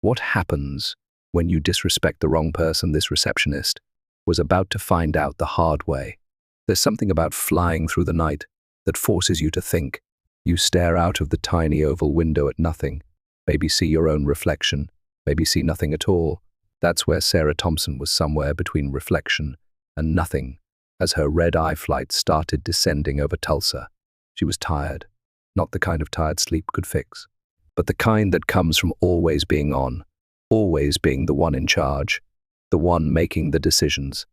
What happens when you disrespect the wrong person? This receptionist was about to find out the hard way. There's something about flying through the night that forces you to think. You stare out of the tiny oval window at nothing, maybe see your own reflection, maybe see nothing at all. That's where Sarah Thompson was, somewhere between reflection and nothing, as her red-eye flight started descending over Tulsa. She was tired, not the kind of tired sleep could fix, but the kind that comes from always being on, always being the one in charge, the one making the decisions,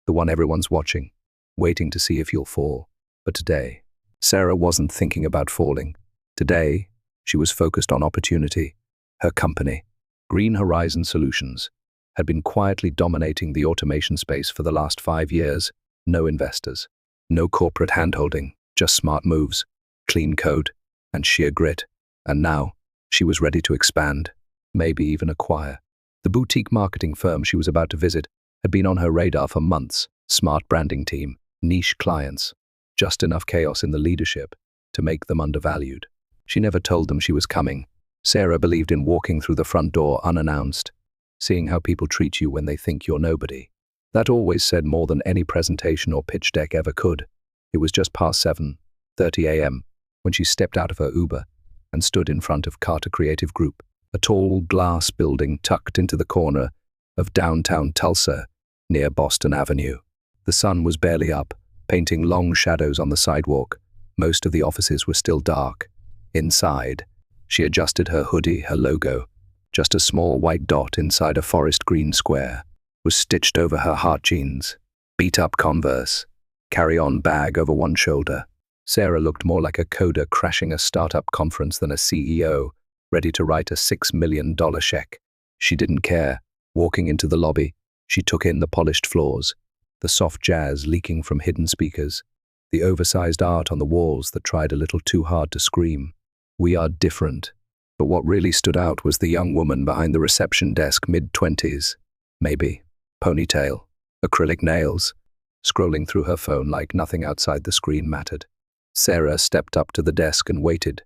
the one everyone's watching, waiting to see if you'll fall. But today, Sarah wasn't thinking about falling. Today, she was focused on opportunity. Her company, Green Horizon Solutions, had been quietly dominating the automation space for the last 5 years. No investors, no corporate handholding, just smart moves, clean code, and sheer grit. And now, she was ready to expand, maybe even acquire. The boutique marketing firm she was about to visit had been on her radar for months. Smart branding team, niche clients, just enough chaos in the leadership to make them undervalued. She never told them she was coming. Sarah believed in walking through the front door unannounced, seeing how people treat you when they think you're nobody. That always said more than any presentation or pitch deck ever could. It was just past 7:30 a.m. when she stepped out of her Uber and stood in front of Carter Creative Group, a tall glass building tucked into the corner of downtown Tulsa near Boston Avenue. The sun was barely up, painting long shadows on the sidewalk. Most of the offices were still dark. Inside, she adjusted her hoodie, her logo, just a small white dot inside a forest green square, was stitched over her heart jeans, beat-up Converse, carry-on bag over one shoulder. Sarah looked more like a coder crashing a startup conference than a CEO, ready to write a $6 million check. She didn't care. Walking into the lobby, she took in the polished floors, the soft jazz leaking from hidden speakers, the oversized art on the walls that tried a little too hard to scream. We are different. But what really stood out was the young woman behind the reception desk, mid-20s, maybe, ponytail, acrylic nails, scrolling through her phone like nothing outside the screen mattered. Sarah stepped up to the desk and waited.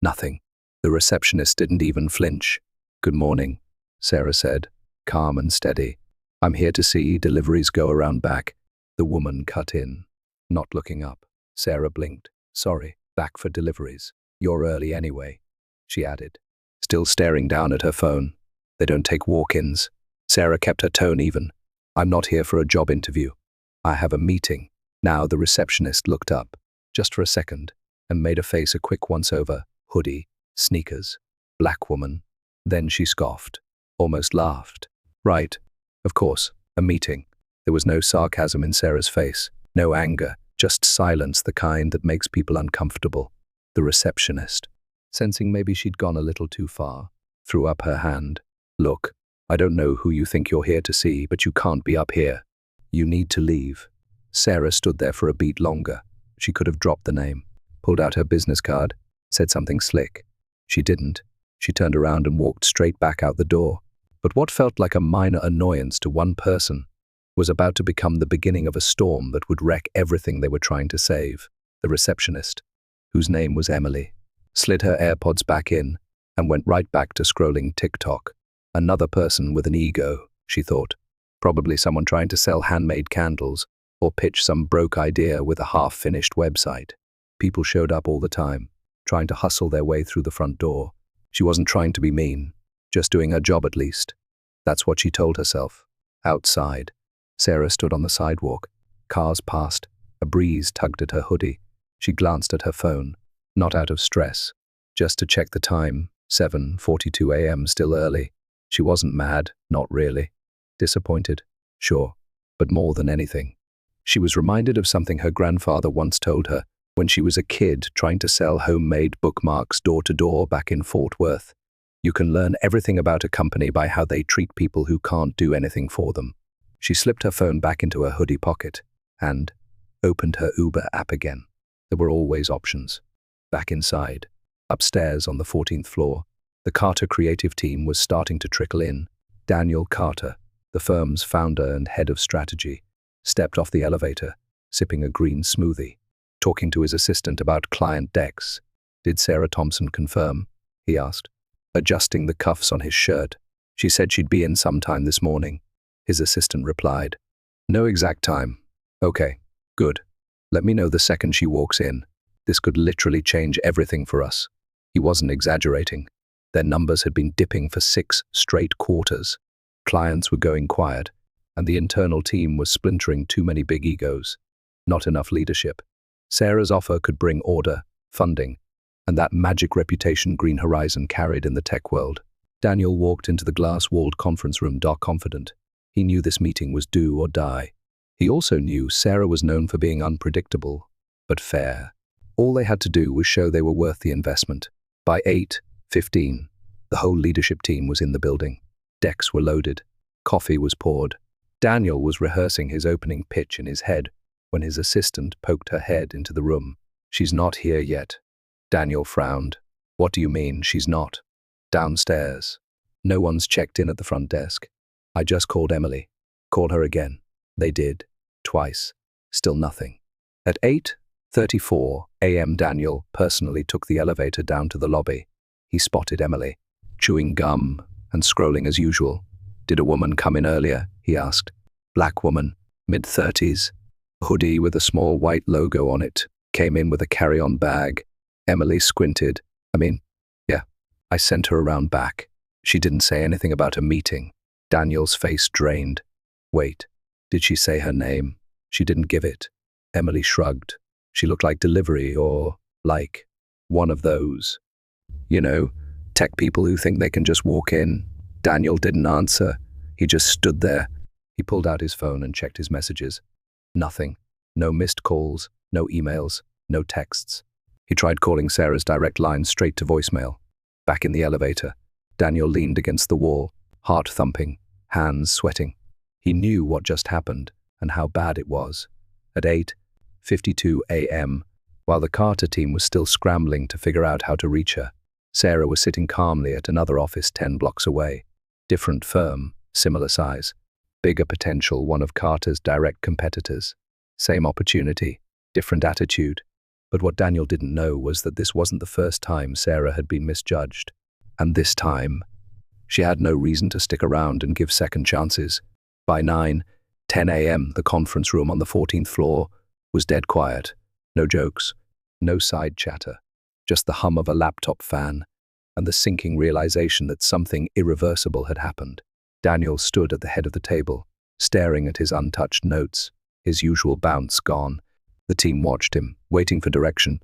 Nothing. The receptionist didn't even flinch. "Good morning," Sarah said, calm and steady. "I'm here to see deliveries go around back." The woman cut in, not looking up. Sarah blinked. "Sorry, back for deliveries. You're early anyway," she added, still staring down at her phone. "They don't take walk-ins." Sarah kept her tone even. "I'm not here for a job interview. I have a meeting." Now the receptionist looked up, just for a second, and made a face a quick once-over. Hoodie, sneakers, black woman. Then she scoffed, almost laughed. "Right, of course, a meeting." There was no sarcasm in Sarah's face, no anger, just silence, the kind that makes people uncomfortable. The receptionist, sensing maybe she'd gone a little too far, threw up her hand. "Look, I don't know who you think you're here to see, but you can't be up here. You need to leave." Sarah stood there for a beat longer. She could have dropped the name, pulled out her business card, said something slick. She didn't. She turned around and walked straight back out the door. But what felt like a minor annoyance to one person was about to become the beginning of a storm that would wreck everything they were trying to save. The receptionist, whose name was Emily, slid her AirPods back in and went right back to scrolling TikTok. Another person with an ego, she thought. Probably someone trying to sell handmade candles or pitch some broke idea with a half-finished website. People showed up all the time, trying to hustle their way through the front door. She wasn't trying to be mean, just doing her job at least. That's what she told herself. Outside, Sarah stood on the sidewalk. Cars passed. A breeze tugged at her hoodie. She glanced at her phone, not out of stress, just to check the time. 7:42 a.m., still early. She wasn't mad, not really. Disappointed, sure, but more than anything, she was reminded of something her grandfather once told her when she was a kid trying to sell homemade bookmarks door to door back in Fort Worth. You can learn everything about a company by how they treat people who can't do anything for them. She slipped her phone back into her hoodie pocket and opened her Uber app again. There were always options. Back inside, upstairs on the 14th floor, the Carter creative team was starting to trickle in. Daniel Carter, the firm's founder and head of strategy, stepped off the elevator, sipping a green smoothie, talking to his assistant about client decks. "Did Sarah Thompson confirm?" he asked, adjusting the cuffs on his shirt. She said she'd be in sometime this morning. His assistant replied, "No exact time." "Okay, good. Let me know the second she walks in. This could literally change everything for us." He wasn't exaggerating. Their numbers had been dipping for 6 straight quarters. Clients were going quiet, and the internal team was splintering. Too many big egos. Not enough leadership. Sarah's offer could bring order, funding, and that magic reputation Green Horizon carried in the tech world. Daniel walked into the glass-walled conference room confident. He knew this meeting was do or die. He also knew Sarah was known for being unpredictable, but fair. All they had to do was show they were worth the investment. By 8:15, the whole leadership team was in the building. Decks were loaded. Coffee was poured. Daniel was rehearsing his opening pitch in his head when his assistant poked her head into the room. "She's not here yet." Daniel frowned. "What do you mean, she's not?" "Downstairs. No one's checked in at the front desk. I just called Emily." "Call her again." They did. Twice. Still nothing. At 8:34 a.m. Daniel personally took the elevator down to the lobby. He spotted Emily, chewing gum and scrolling as usual. "Did a woman come in earlier?" he asked. "Black woman, mid-30s, hoodie with a small white logo on it, came in with a carry-on bag." Emily squinted. Yeah, I sent her around back. She didn't say anything about a meeting." Daniel's face drained. "Wait, did she say her name?" "She didn't give it." Emily shrugged. "She looked like delivery or like one of those, tech people who think they can just walk in." Daniel didn't answer. He just stood there. He pulled out his phone and checked his messages. Nothing. No missed calls, no emails, no texts. He tried calling Sarah's direct line straight to voicemail. Back in the elevator, Daniel leaned against the wall, heart thumping, hands sweating. He knew what just happened and how bad it was. At 8:52 a.m., while the Carter team was still scrambling to figure out how to reach her, Sarah was sitting calmly at another office 10 blocks away. Different firm, similar size. Bigger potential, one of Carter's direct competitors. Same opportunity, different attitude. But what Daniel didn't know was that this wasn't the first time Sarah had been misjudged. And this time, she had no reason to stick around and give second chances. By 9:10 a.m., the conference room on the 14th floor was dead quiet. No jokes, no side chatter, just the hum of a laptop fan and the sinking realization that something irreversible had happened. Daniel stood at the head of the table, staring at his untouched notes, his usual bounce gone. The team watched him, waiting for direction,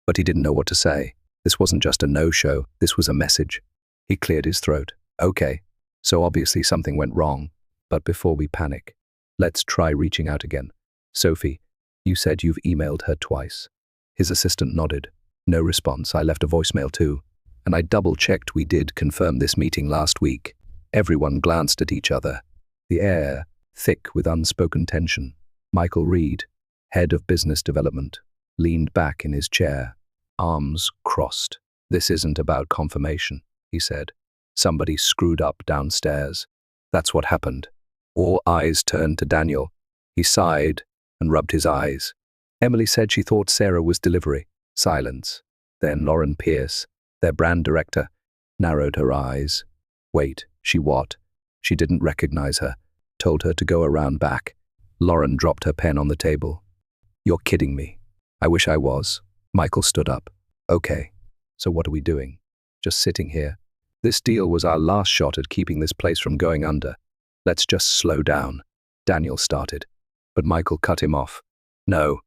but he didn't know what to say. This wasn't just a no-show, this was a message. He cleared his throat. "Okay, so obviously something went wrong. But before we panic, let's try reaching out again. Sophie, you said you've emailed her twice." His assistant nodded. "No response. I left a voicemail too. And I double-checked we did confirm this meeting last week." Everyone glanced at each other, the air thick with unspoken tension. Michael Reed, head of business development, leaned back in his chair, arms crossed. "This isn't about confirmation," he said. "Somebody screwed up downstairs. That's what happened." All eyes turned to Daniel. He sighed and rubbed his eyes. Emily said she thought Sarah was delivery. Silence. Then Lauren Pierce, their brand director, narrowed her eyes. "Wait, she what?" She didn't recognize her. Told her to go around back. Lauren dropped her pen on the table. "You're kidding me." "I wish I was." Michael stood up. "Okay, so what are we doing? Just sitting here? This deal was our last shot at keeping this place from going under. Let's just slow down." Daniel started, but Michael cut him off. "No,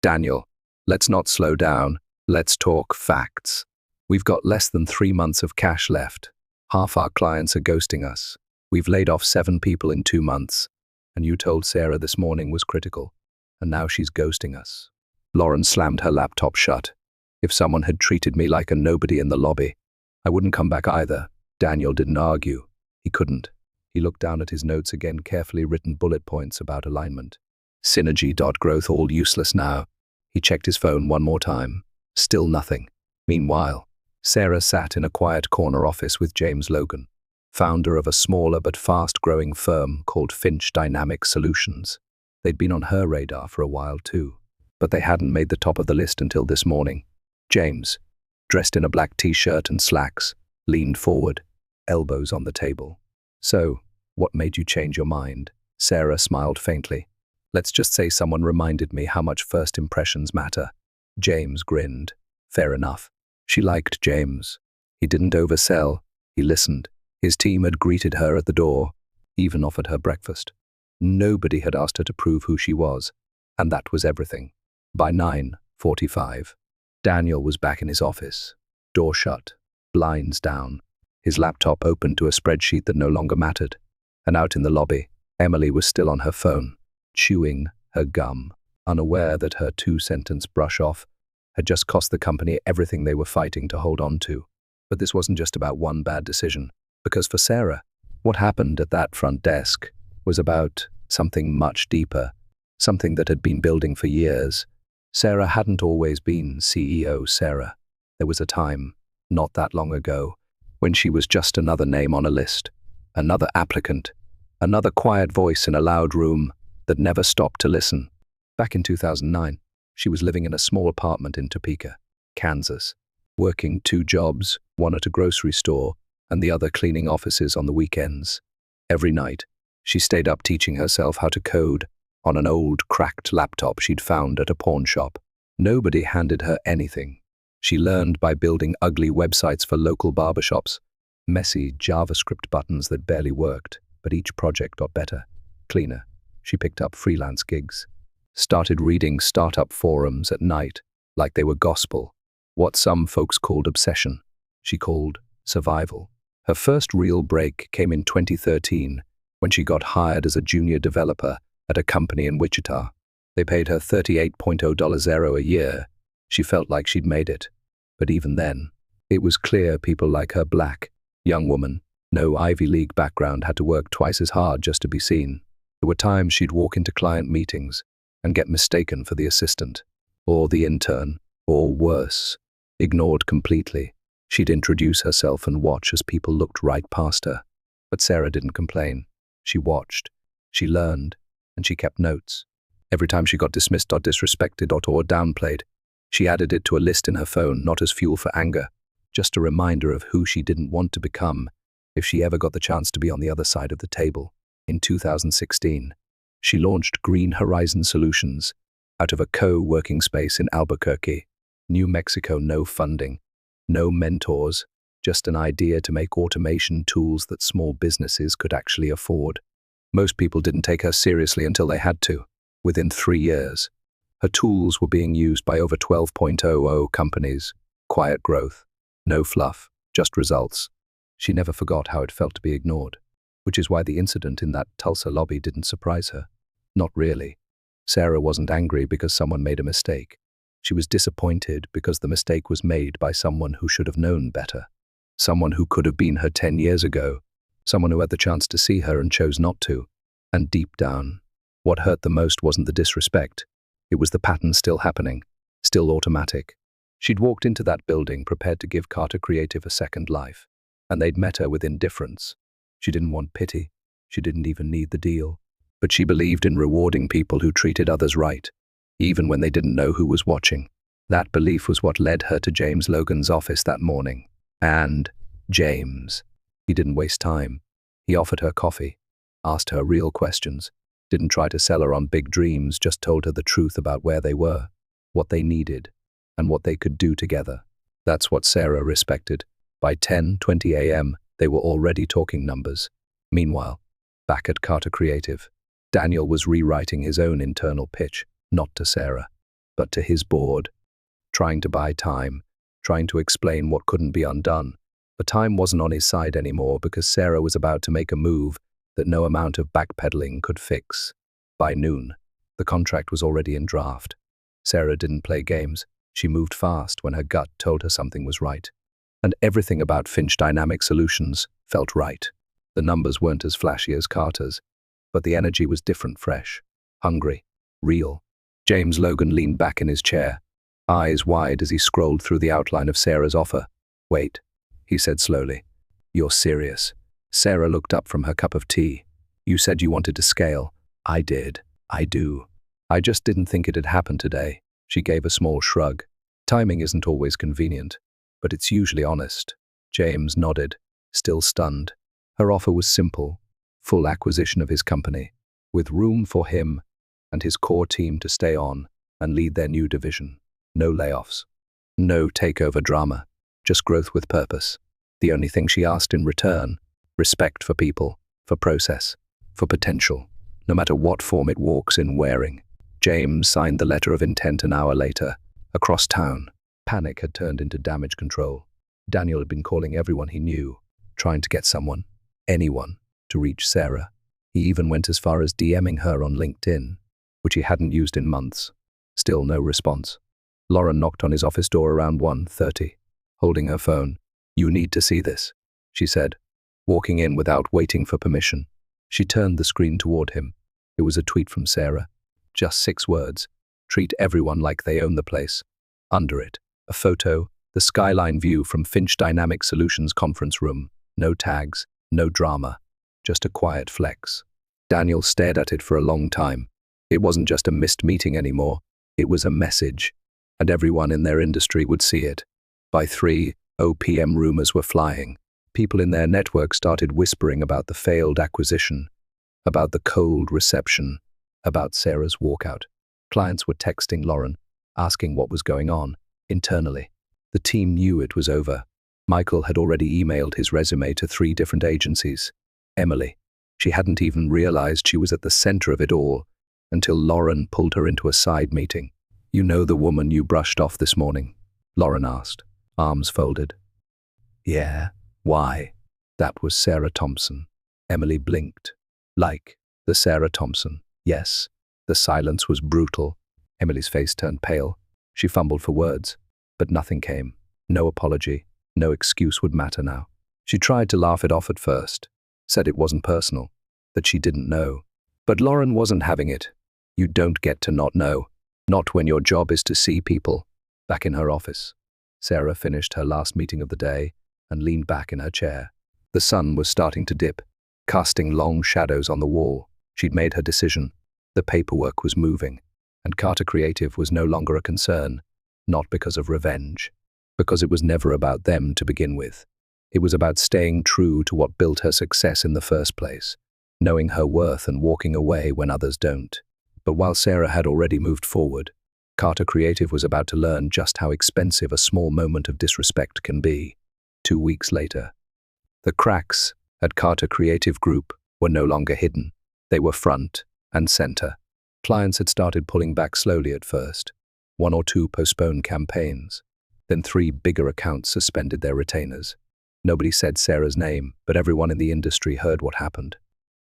Daniel, let's not slow down. Let's talk facts. We've got less than 3 months of cash left. Half our clients are ghosting us. We've laid off 7 people in 2 months. And you told Sarah this morning was critical. And now she's ghosting us." Lauren slammed her laptop shut. "If someone had treated me like a nobody in the lobby, I wouldn't come back either." Daniel didn't argue. He couldn't. He looked down at his notes again, carefully written bullet points about alignment. Synergy.growth all useless now. He checked his phone one more time. Still nothing. Meanwhile, Sarah sat in a quiet corner office with James Logan, founder of a smaller but fast-growing firm called Finch Dynamic Solutions. They'd been on her radar for a while too, but they hadn't made the top of the list until this morning. James, dressed in a black t-shirt and slacks, leaned forward, elbows on the table. So, what made you change your mind? Sarah smiled faintly. Let's just say someone reminded me how much first impressions matter. James grinned. Fair enough. She liked James. He didn't oversell. He listened. His team had greeted her at the door, even offered her breakfast. Nobody had asked her to prove who she was, and that was everything. By 9:45, Daniel was back in his office. Door shut, blinds down, his laptop open to a spreadsheet that no longer mattered. And out in the lobby, Emily was still on her phone, chewing her gum, unaware that her two-sentence brush-off had just cost the company everything they were fighting to hold on to. But this wasn't just about one bad decision, because for Sarah, what happened at that front desk was about something much deeper, something that had been building for years. Sarah hadn't always been CEO Sarah. There was a time, not that long ago, when she was just another name on a list, another applicant, another quiet voice in a loud room that never stopped to listen. Back in 2009, she was living in a small apartment in Topeka, Kansas, working 2 jobs, one at a grocery store and the other cleaning offices on the weekends. Every night, she stayed up teaching herself how to code on an old, cracked laptop she'd found at a pawn shop. Nobody handed her anything. She learned by building ugly websites for local barbershops, messy JavaScript buttons that barely worked, but each project got better, cleaner. She picked up freelance gigs, started reading startup forums at night like they were gospel, what some folks called obsession, she called survival. Her first real break came in 2013 when she got hired as a junior developer at a company in Wichita. They paid her $38.0 a year. She felt like she'd made it. But even then, it was clear people like her, black, young woman, no Ivy League background, had to work twice as hard just to be seen. There were times she'd walk into client meetings and get mistaken for the assistant, or the intern, or worse, ignored completely. She'd introduce herself and watch as people looked right past her. But Sarah didn't complain. She watched, she learned, and she kept notes. Every time she got dismissed or disrespected or downplayed, she added it to a list in her phone, not as fuel for anger, just a reminder of who she didn't want to become if she ever got the chance to be on the other side of the table. In 2016, she launched Green Horizon Solutions out of a co-working space in Albuquerque, New Mexico. No funding, no mentors, just an idea to make automation tools that small businesses could actually afford. Most people didn't take her seriously until they had to. Within 3 years, her tools were being used by over 12.00 companies. Quiet growth, no fluff, just results. She never forgot how it felt to be ignored, which is why the incident in that Tulsa lobby didn't surprise her. Not really. Sarah wasn't angry because someone made a mistake. She was disappointed because the mistake was made by someone who should have known better. Someone who could have been her 10 years ago. Someone who had the chance to see her and chose not to. And deep down, what hurt the most wasn't the disrespect. It was the pattern still happening, still automatic. She'd walked into that building prepared to give Carter Creative a second life, and they'd met her with indifference. She didn't want pity. She didn't even need the deal. But she believed in rewarding people who treated others right, even when they didn't know who was watching. That belief was what led her to James Logan's office that morning. And James, he didn't waste time. He offered her coffee, asked her real questions, didn't try to sell her on big dreams, just told her the truth about where they were, what they needed, and what they could do together. That's what Sarah respected. By 10:20 a.m., they were already talking numbers. Meanwhile, back at Carter Creative, Daniel was rewriting his own internal pitch, not to Sarah, but to his board, trying to buy time, trying to explain what couldn't be undone. But time wasn't on his side anymore because Sarah was about to make a move that no amount of backpedaling could fix. By noon, the contract was already in draft. Sarah didn't play games. She moved fast when her gut told her something was right. And everything about Finch Dynamic Solutions felt right. The numbers weren't as flashy as Carter's, but the energy was different, fresh, hungry, real. James Logan leaned back in his chair, eyes wide as he scrolled through the outline of Sarah's offer. "Wait," he said slowly. "You're serious?" Sarah looked up from her cup of tea. "You said you wanted to scale." "I did. I do. I just didn't think it'd happen today." She gave a small shrug. "Timing isn't always convenient, but it's usually honest." James nodded, still stunned. Her offer was simple: full acquisition of his company, with room for him and his core team to stay on and lead their new division. No layoffs, no takeover drama, just growth with purpose. The only thing she asked in return: respect for people, for process, for potential, no matter what form it walks in wearing. James signed the letter of intent an hour later. Across town, panic had turned into damage control. Daniel had been calling everyone he knew, trying to get someone, anyone, to reach Sarah. He even went as far as DMing her on LinkedIn, which he hadn't used in months. Still no response. Lauren knocked on his office door around 1:30, holding her phone. "You need to see this," she said, walking in without waiting for permission. She turned the screen toward him. It was a tweet from Sarah. Just 6 words: treat everyone like they own the place. Under it, a photo, the skyline view from Finch Dynamic Solutions conference room. No tags, no drama, just a quiet flex. Daniel stared at it for a long time. It wasn't just a missed meeting anymore. It was a message, and everyone in their industry would see it. By 3:00 p.m. rumors were flying. People in their network started whispering about the failed acquisition, about the cold reception, about Sarah's walkout. Clients were texting Lauren, asking what was going on. Internally, the team knew it was over. Michael had already emailed his resume to 3 different agencies. Emily, she hadn't even realized she was at the center of it all until Lauren pulled her into a side meeting. "You know the woman you brushed off this morning?" Lauren asked, arms folded. "Yeah, why?" "That was Sarah Thompson." Emily blinked. "Like the Sarah Thompson?" "Yes." The silence was brutal. Emily's face turned pale. She fumbled for words, but nothing came. No apology, no excuse would matter now. She tried to laugh it off at first, said it wasn't personal, that she didn't know. But Lauren wasn't having it. You don't get to not know, not when your job is to see people. Back in her office, Sarah finished her last meeting of the day and leaned back in her chair. The sun was starting to dip, casting long shadows on the wall. She'd made her decision. The paperwork was moving, and Carter Creative was no longer a concern, not because of revenge, because it was never about them to begin with. It was about staying true to what built her success in the first place, knowing her worth and walking away when others don't. But while Sarah had already moved forward, Carter Creative was about to learn just how expensive a small moment of disrespect can be. 2 weeks later, the cracks at Carter Creative Group were no longer hidden. They were front and center. Clients had started pulling back slowly at first. 1 or 2 postponed campaigns. Then 3 bigger accounts suspended their retainers. Nobody said Sarah's name, but everyone in the industry heard what happened.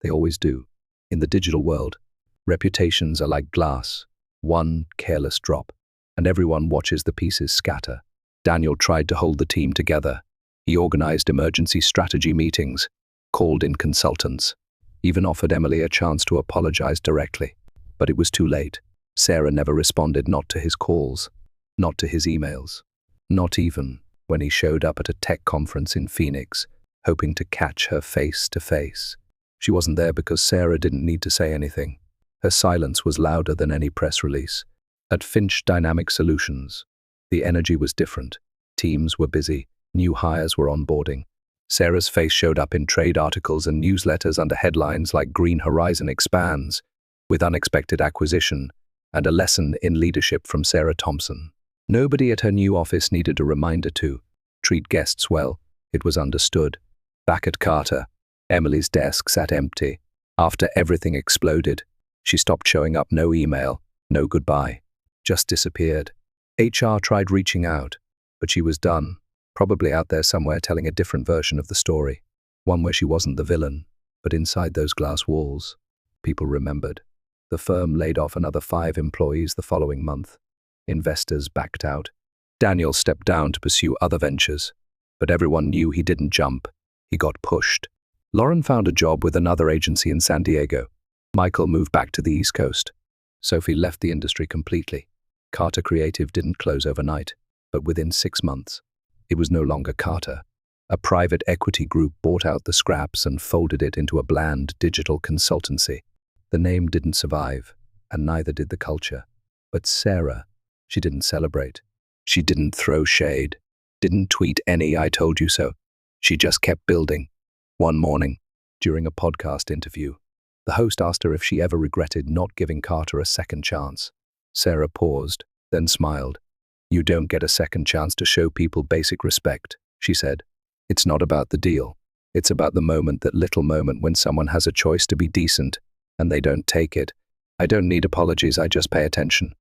They always do. In the digital world, reputations are like glass. One careless drop, and everyone watches the pieces scatter. Daniel tried to hold the team together. He organized emergency strategy meetings, called in consultants, even offered Emily a chance to apologize directly. But it was too late. Sarah never responded, not to his calls, not to his emails, not even when he showed up at a tech conference in Phoenix, hoping to catch her face to face. She wasn't there because Sarah didn't need to say anything. Her silence was louder than any press release. At Finch Dynamic Solutions, the energy was different. Teams were busy, new hires were onboarding. Sarah's face showed up in trade articles and newsletters under headlines like "Green Horizon Expands," with unexpected acquisition, and a lesson in leadership from Sarah Thompson. Nobody at her new office needed a reminder to treat guests well. It was understood. Back at Carter, Emily's desk sat empty. After everything exploded, she stopped showing up. No email, no goodbye, just disappeared. HR tried reaching out, but she was done, probably out there somewhere telling a different version of the story, one where she wasn't the villain. But inside those glass walls, people remembered. The firm laid off another 5 employees the following month. Investors backed out. Daniel stepped down to pursue other ventures, but everyone knew he didn't jump. He got pushed. Lauren found a job with another agency in San Diego. Michael moved back to the East Coast. Sophie left the industry completely. Carter Creative didn't close overnight, but within 6 months, it was no longer Carter. A private equity group bought out the scraps and folded it into a bland digital consultancy. The name didn't survive, and neither did the culture. But Sarah, she didn't celebrate. She didn't throw shade, didn't tweet any "I told you so." She just kept building. One morning, During a podcast interview, the host asked her if she ever regretted not giving Carter a second chance. Sarah paused, then smiled. "You don't get a second chance to show people basic respect," she said. "It's not about the deal. It's about the moment, that little moment when someone has a choice to be decent and they don't take it. I don't need apologies, I just pay attention."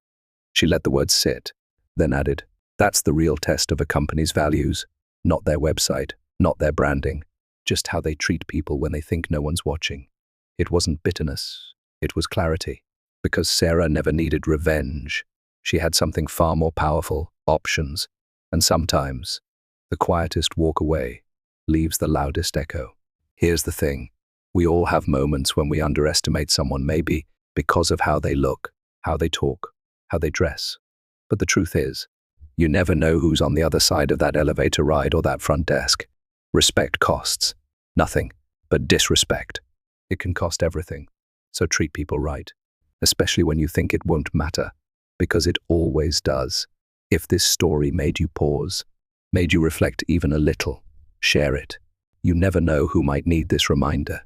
She let the words sit, then added, "That's the real test of a company's values, not their website, not their branding, just how they treat people when they think no one's watching." It wasn't bitterness, it was clarity. Because Sarah never needed revenge. She had something far more powerful, options. And sometimes, the quietest walk away leaves the loudest echo. Here's the thing. We all have moments when we underestimate someone, maybe because of how they look, how they talk, how they dress. But the truth is, you never know who's on the other side of that elevator ride or that front desk. Respect costs nothing but disrespect. It can cost everything. So treat people right, especially when you think it won't matter, because it always does. If this story made you pause, made you reflect even a little, share it. You never know who might need this reminder.